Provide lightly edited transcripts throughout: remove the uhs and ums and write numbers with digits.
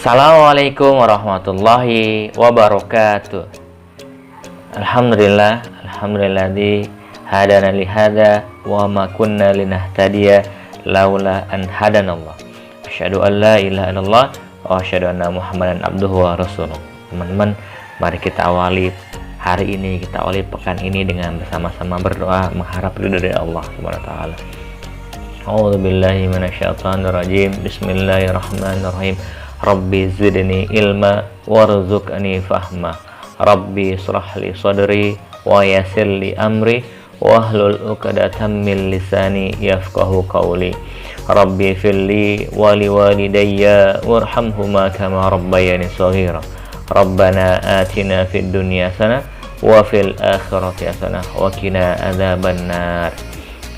Assalamualaikum warahmatullahi wabarakatuh. Alhamdulilladzi hadana li hadza wa ma kunna linahtadiya laula an hadanallah. Asyhadu an la ilaha illallah wa asyhadu anna Muhammadan abduhu wa rasuluh. Teman-teman, mari kita awali hari ini, kita awali pekan ini dengan bersama-sama berdoa mengharap ridho dari Allah Subhanahu wa taala. A'udzu billahi minasyaitonir rajim. Bismillahirrahmanirrahim. Rabbi zidni ilma warzuqni fahma. Rabbi shrah li sadri wa yassir li amri wahlul 'uqdatam min lisani yafqahu qawli. Rabbi firli wa liwalidayya warhamhuma kama rabbayani shaghira. Rabbana atina fid dunya hasanah wa fil akhirati hasanah wa qina adzabannar.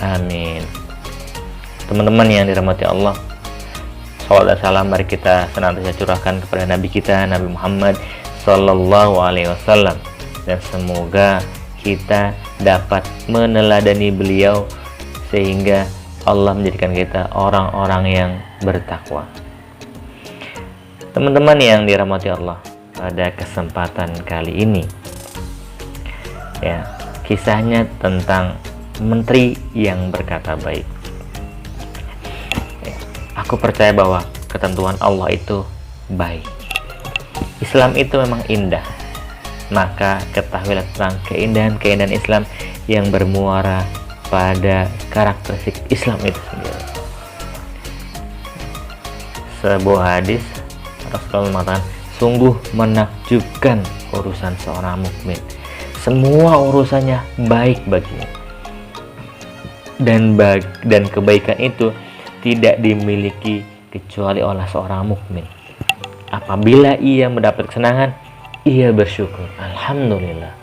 Amin. Teman-teman yang dirahmati Allah, salawat dan salam mari kita senantiasa curahkan kepada Nabi kita, Nabi Muhammad Sallallahu Alaihi Wasallam, dan semoga kita dapat meneladani beliau sehingga Allah menjadikan kita orang-orang yang bertakwa. Teman-teman yang dirahmati Allah, pada kesempatan kali ini ya, kisahnya tentang menteri yang berkata baik. Aku percaya bahwa ketentuan Allah itu baik. Islam itu memang indah. Maka ketahuilah tentang keindahan-keindahan Islam yang bermuara pada karakteristik Islam itu sendiri. Sebuah hadis Rasulullah mengatakan, sungguh menakjubkan urusan seorang mukmin. Semua urusannya baik baginya. Dan kebaikan itu tidak dimiliki kecuali oleh seorang mukmin. Apabila ia mendapat kesenangan, ia bersyukur, alhamdulillah,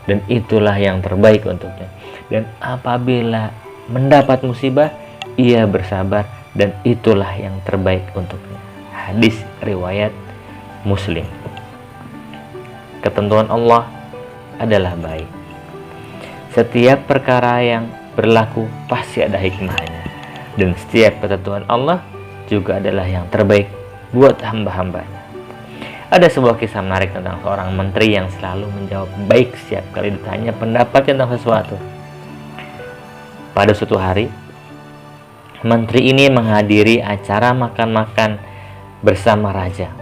dan itulah yang terbaik untuknya. Dan apabila mendapat musibah, ia bersabar, dan itulah yang terbaik untuknya. Hadis riwayat Muslim. Ketentuan Allah adalah baik. Setiap perkara yang berlaku pasti ada hikmahnya. Dan setiap ketentuan Allah juga adalah yang terbaik buat hamba-hambanya. Ada sebuah kisah menarik tentang seorang menteri yang selalu menjawab baik setiap kali ditanya pendapat tentang sesuatu. Pada suatu hari, menteri ini menghadiri acara makan-makan bersama raja.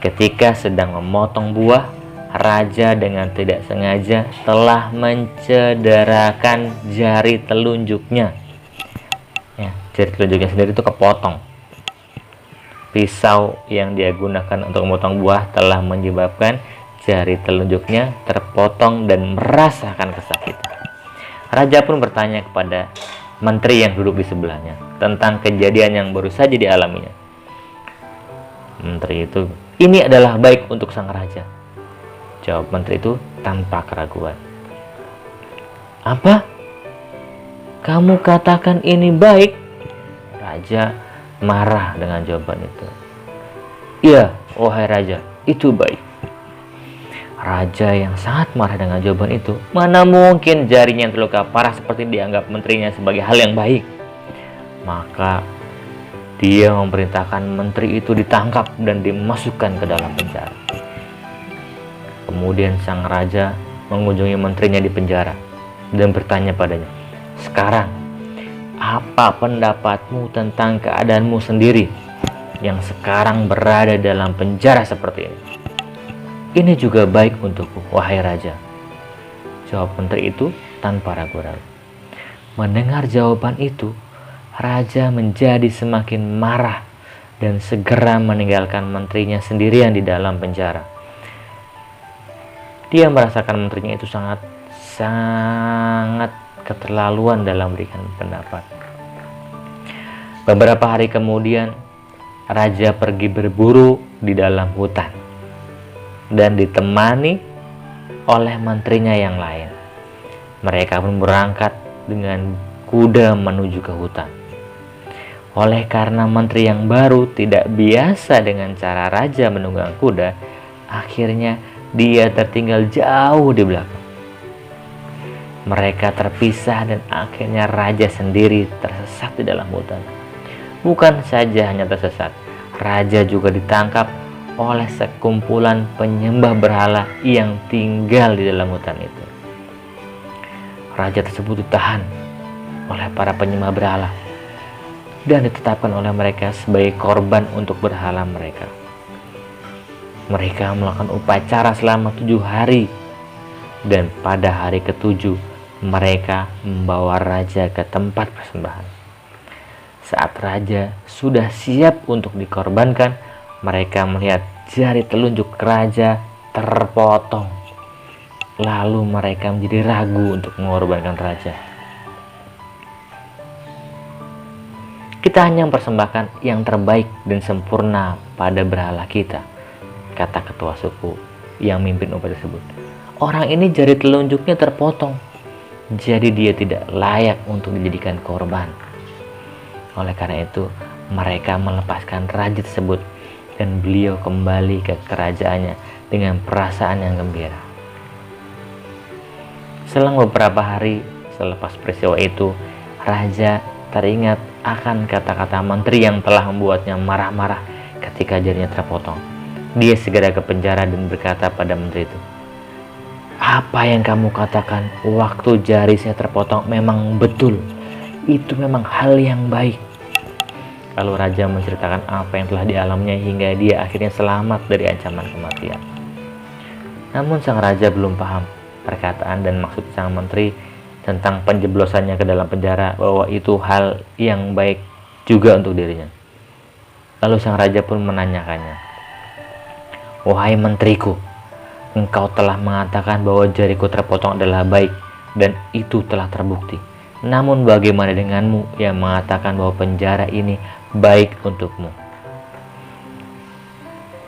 Ketika sedang memotong buah, raja dengan tidak sengaja telah mencederakan jari telunjuknya. Ya, jari telunjuknya sendiri itu kepotong. Pisau yang dia gunakan untuk memotong buah telah menyebabkan jari telunjuknya terpotong dan merasakan kesakitan. Raja pun bertanya kepada menteri yang duduk di sebelahnya tentang kejadian yang baru saja dialaminya. Menteri itu, ini adalah baik untuk sang raja. Jawab menteri itu tanpa keraguan. Apa? Kamu katakan ini baik? Raja marah dengan jawaban itu. Iya, wahai raja, itu baik. Raja yang sangat marah dengan jawaban itu, mana mungkin jarinya yang terluka parah seperti dianggap menterinya sebagai hal yang baik. Maka dia memerintahkan menteri itu ditangkap dan dimasukkan ke dalam penjara. Kemudian sang raja mengunjungi menterinya di penjara dan bertanya padanya, sekarang, apa pendapatmu tentang keadaanmu sendiri yang sekarang berada dalam penjara seperti ini? Ini juga baik untukku, wahai raja. Jawab menteri itu tanpa ragu-ragu. Mendengar jawaban itu, raja menjadi semakin marah dan segera meninggalkan menterinya sendirian di dalam penjara. Dia merasakan menterinya itu sangat keterlaluan dalam memberikan pendapat. Beberapa hari kemudian, raja pergi berburu di dalam hutan dan ditemani oleh menterinya yang lain. Mereka pun berangkat dengan kuda menuju ke hutan. Oleh karena menteri yang baru tidak biasa dengan cara raja menunggang kuda, akhirnya dia tertinggal jauh di belakang. Mereka terpisah dan akhirnya raja sendiri tersesat di dalam hutan. Bukan saja hanya tersesat, raja juga ditangkap oleh sekumpulan penyembah berhala yang tinggal di dalam hutan itu. Raja tersebut ditahan oleh para penyembah berhala dan ditetapkan oleh mereka sebagai korban untuk berhala mereka. Mereka melakukan upacara selama 7 hari, dan pada hari ke-7 mereka membawa raja ke tempat persembahan. Saat raja sudah siap untuk dikorbankan, mereka melihat jari telunjuk raja terpotong. Lalu mereka menjadi ragu untuk mengorbankan raja. Kita hanya mempersembahkan yang terbaik dan sempurna pada berhala kita, kata ketua suku yang memimpin upacara tersebut. Orang ini jari telunjuknya terpotong, jadi dia tidak layak untuk dijadikan korban. Oleh karena itu, mereka melepaskan raja tersebut dan beliau kembali ke kerajaannya dengan perasaan yang gembira. Selang beberapa hari selepas peristiwa itu, raja teringat akan kata-kata menteri yang telah membuatnya marah-marah ketika jarinya terpotong. Dia segera ke penjara dan berkata pada menteri itu, "Apa yang kamu katakan waktu jari saya terpotong memang betul. Itu memang hal yang baik." Lalu raja menceritakan apa yang telah dialaminya hingga dia akhirnya selamat dari ancaman kematian. Namun sang raja belum paham perkataan dan maksud sang menteri tentang penjeblosannya ke dalam penjara, bahwa itu hal yang baik juga untuk dirinya. Lalu sang raja pun menanyakannya, "Wahai menteriku, engkau telah mengatakan bahwa jariku terpotong adalah baik, dan itu telah terbukti. Namun bagaimana denganmu yang mengatakan bahwa penjara ini baik untukmu?"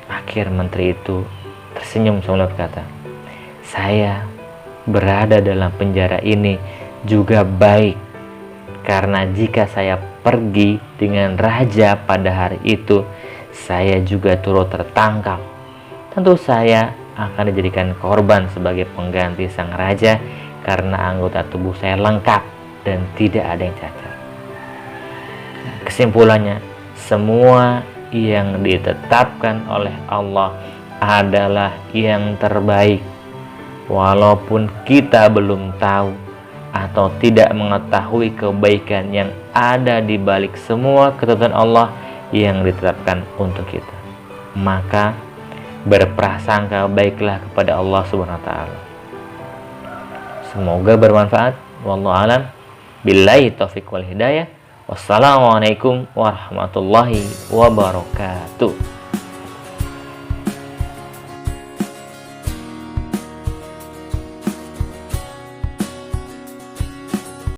Akhir menteri itu tersenyum sambil berkata, "Saya berada dalam penjara ini juga baik, karena jika saya pergi dengan raja pada hari itu, saya juga turut tertangkap. Tentu saya akan dijadikan korban sebagai pengganti sang raja, karena anggota tubuh saya lengkap dan tidak ada yang cacat." Kesimpulannya, semua yang ditetapkan oleh Allah adalah yang terbaik. Walaupun kita belum tahu atau tidak mengetahui kebaikan yang ada di balik semua ketentuan Allah yang ditetapkan untuk kita, maka berprasangka baiklah kepada Allah Subhanahu wa taala. Semoga bermanfaat. Wallahu alam. Billahi taufiq wal hidayah. Wassalamualaikum warahmatullahi wabarakatuh.